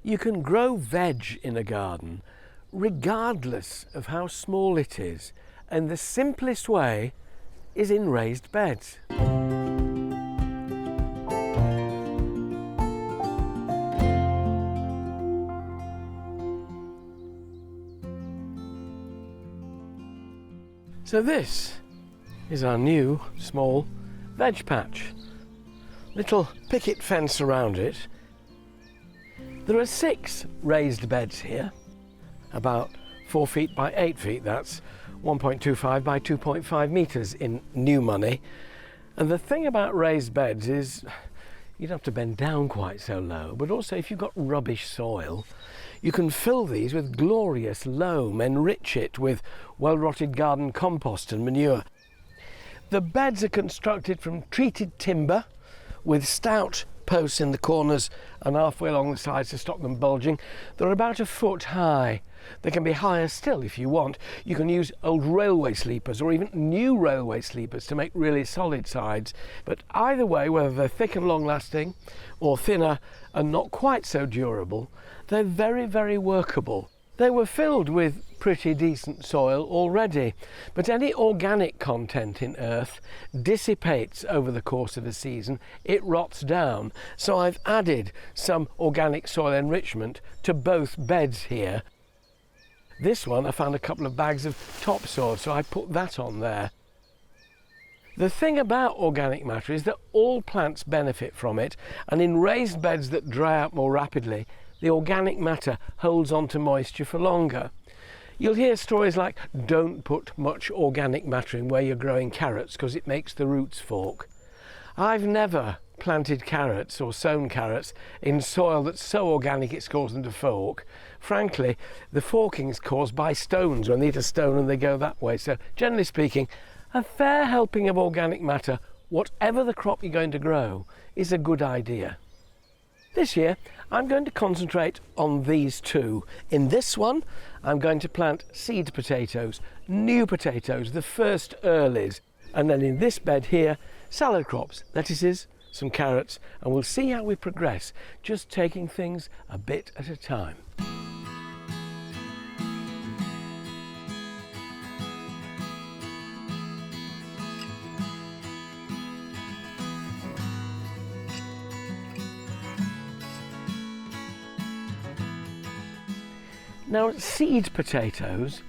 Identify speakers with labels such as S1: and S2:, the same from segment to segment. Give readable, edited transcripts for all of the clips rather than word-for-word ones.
S1: You can grow veg in a garden regardless of how small it is, and the simplest way is in raised beds. So this is our new small veg patch. Little picket fence around it. There are 6 raised beds here, about 4 feet by 8 feet. That's 1.25 by 2.5 metres in new money. And the thing about raised beds is you don't have to bend down quite so low, but also if you've got rubbish soil, you can fill these with glorious loam, enrich it with well-rotted garden compost and manure. The beds are constructed from treated timber with stout posts in the corners and halfway along the sides to stop them bulging. They're about a foot high. They can be higher still if you want. You can use old railway sleepers or even new railway sleepers to make really solid sides. But either way, whether they're thick and long lasting or thinner and not quite so durable, they're very, very workable. They were filled with pretty decent soil already, but any organic content in earth dissipates over the course of a season. It rots down. So I've added some organic soil enrichment to both beds here. This one, I found a couple of bags of topsoil, so I put that on there. The thing about organic matter is that all plants benefit from it, and in raised beds that dry out more rapidly, the organic matter holds on to moisture for longer. You'll hear stories like, don't put much organic matter in where you're growing carrots because it makes the roots fork. I've never planted carrots or sown carrots in soil that's so organic it's caused them to fork. Frankly, the forking is caused by stones when they hit a stone and they go that way. So generally speaking, a fair helping of organic matter, whatever the crop you're going to grow, is a good idea. This year, I'm going to concentrate on these two. In this one, I'm going to plant seed potatoes, new potatoes, the first earlies. And then in this bed here, salad crops, lettuces, some carrots, and we'll see how we progress, just taking things a bit at a time. Now, seed potatoes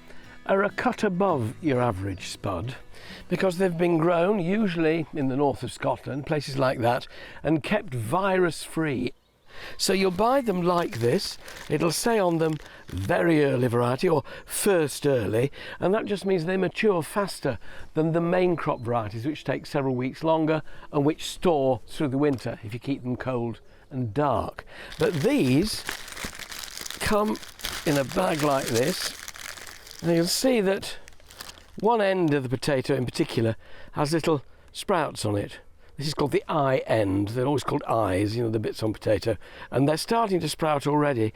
S1: are a cut above your average spud because they've been grown usually in the north of Scotland, places like that, and kept virus-free. So you'll buy them like this. It'll say on them very early variety or first early, and that just means they mature faster than the main crop varieties, which take several weeks longer and which store through the winter if you keep them cold and dark. But these come in a bag like this, and you'll see that one end of the potato in particular has little sprouts on it. This is called the eye end. They're always called eyes, you know, the bits on potato, and they're starting to sprout already.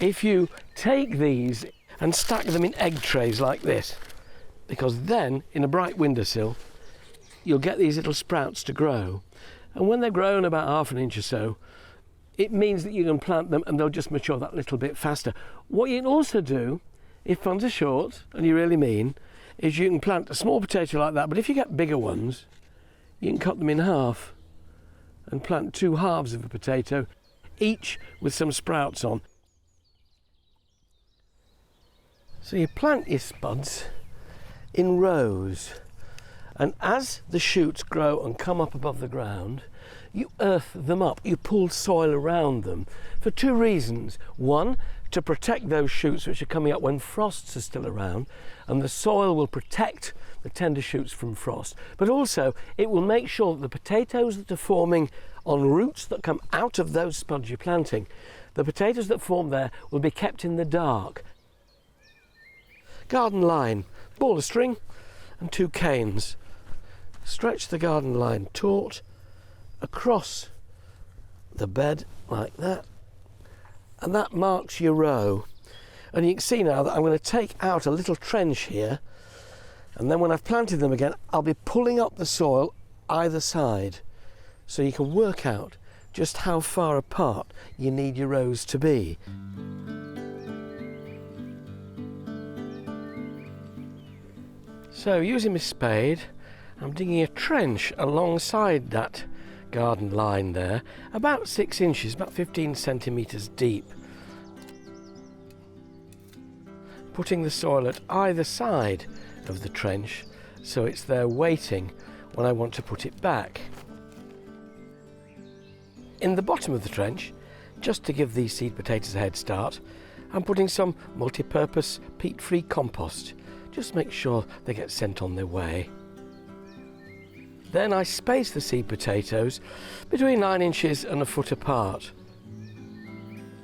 S1: If you take these and stack them in egg trays like this, because then in a bright windowsill you'll get these little sprouts to grow, and when they're grown about half an inch or so, it means that you can plant them and they'll just mature that little bit faster. What you can also do, if funds are short, and you really mean, is you can plant a small potato like that, but if you get bigger ones, you can cut them in half and plant 2 halves of a potato, each with some sprouts on. So you plant your spuds in rows, and as the shoots grow and come up above the ground, you earth them up, you pull soil around them for 2 reasons. One, to protect those shoots which are coming up when frosts are still around, and the soil will protect the tender shoots from frost. But also, it will make sure that the potatoes that are forming on roots that come out of those spuds you're planting, the potatoes that form there will be kept in the dark. Garden line, ball of string and 2 canes. Stretch the garden line taut across the bed like that, and that marks your row. And you can see now that I'm going to take out a little trench here, and then when I've planted them again, I'll be pulling up the soil either side, so you can work out just how far apart you need your rows to be. So using my spade, I'm digging a trench alongside that garden line there, about 6 inches, about 15 centimetres deep. Putting the soil at either side of the trench so it's there waiting when I want to put it back. In the bottom of the trench, just to give these seed potatoes a head start, I'm putting some multi-purpose peat-free compost. Just make sure they get sent on their way. Then I space the seed potatoes between 9 inches and a foot apart.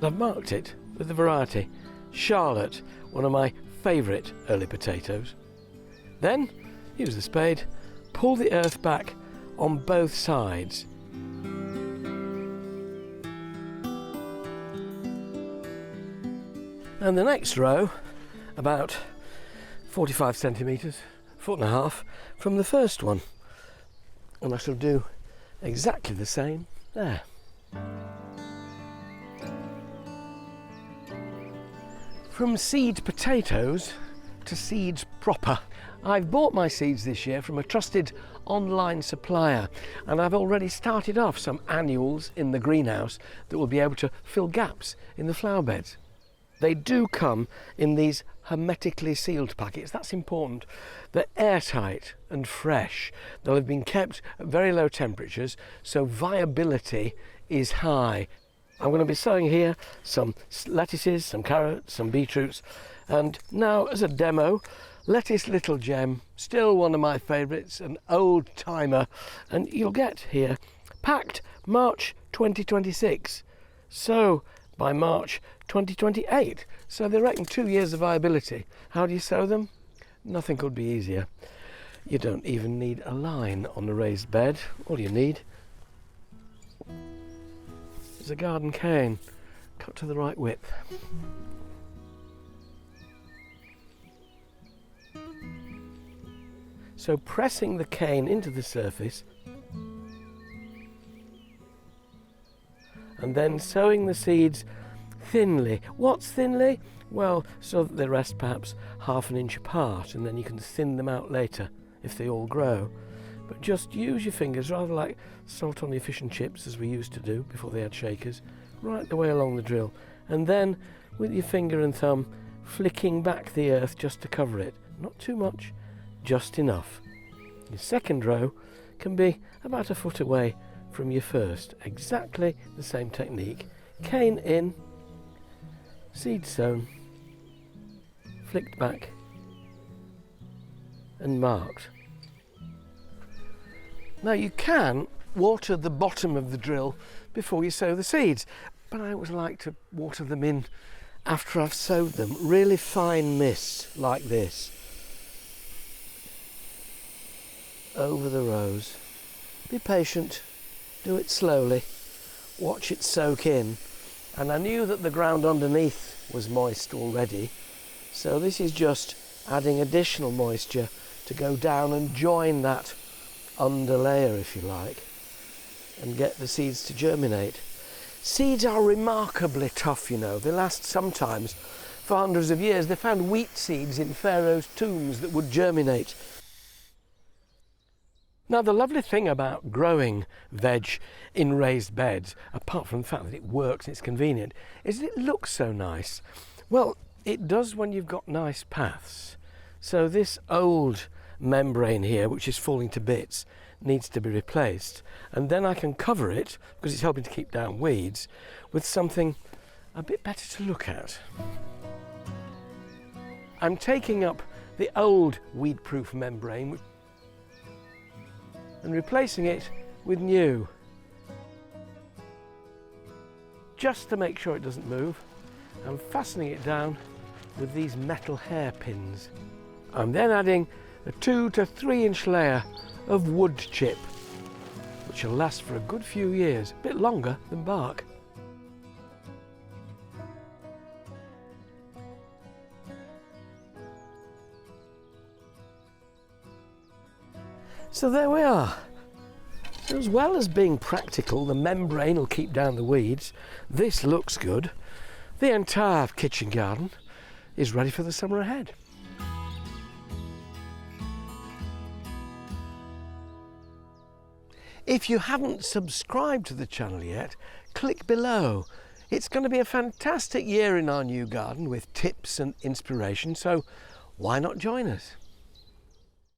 S1: I've marked it with the variety Charlotte, one of my favourite early potatoes. Then use the spade, pull the earth back on both sides. And the next row, about 45 centimetres, foot and a half from the first one. And I shall do exactly the same there. From seed potatoes to seeds proper. I've bought my seeds this year from a trusted online supplier, and I've already started off some annuals in the greenhouse that will be able to fill gaps in the flower beds. They do come in these hermetically sealed packets. That's important. They're airtight and fresh. They'll have been kept at very low temperatures, so viability is high. I'm going to be sowing here some lettuces, some carrots, some beetroots, and now as a demo, lettuce Little Gem, still one of my favourites, an old timer, and you'll get here packed March 2026. So by March 2028, so they reckon 2 years of viability. How do you sow them? Nothing could be easier. You don't even need a line on the raised bed. All you need is a garden cane cut to the right width. So pressing the cane into the surface and then sowing the seeds thinly. What's thinly? Well, so that they rest perhaps ½ an inch apart, and then you can thin them out later if they all grow. But just use your fingers, rather like salt on your fish and chips as we used to do before they had shakers, right the way along the drill, and then with your finger and thumb flicking back the earth just to cover it. Not too much, just enough. Your second row can be about a foot away from your first. Exactly the same technique. Cane in, seed sown, flicked back and marked. Now you can water the bottom of the drill before you sow the seeds, but I always like to water them in after I've sowed them. Really fine mist like this over the rows. Be patient, do it slowly, watch it soak in. And I knew that the ground underneath was moist already, so this is just adding additional moisture to go down and join that underlayer, if you like, and get the seeds to germinate. Seeds are remarkably tough, you know. They last sometimes for hundreds of years. They found wheat seeds in Pharaoh's tombs that would germinate. Now, the lovely thing about growing veg in raised beds, apart from the fact that it works and it's convenient, is that it looks so nice. Well, it does when you've got nice paths. So this old membrane here, which is falling to bits, needs to be replaced. And then I can cover it, because it's helping to keep down weeds, with something a bit better to look at. I'm taking up the old weed-proof membrane and replacing it with new, just to make sure it doesn't move. I'm fastening it down with these metal hairpins. I'm then adding a 2 to 3 inch layer of Woodchip, which will last for a good few years, a bit longer than bark. So there we are. So as well as being practical, the membrane will keep down the weeds. This looks good. The entire kitchen garden is ready for the summer ahead. If you haven't subscribed to the channel yet, click below. It's going to be a fantastic year in our new garden with tips and inspiration, so why not join us?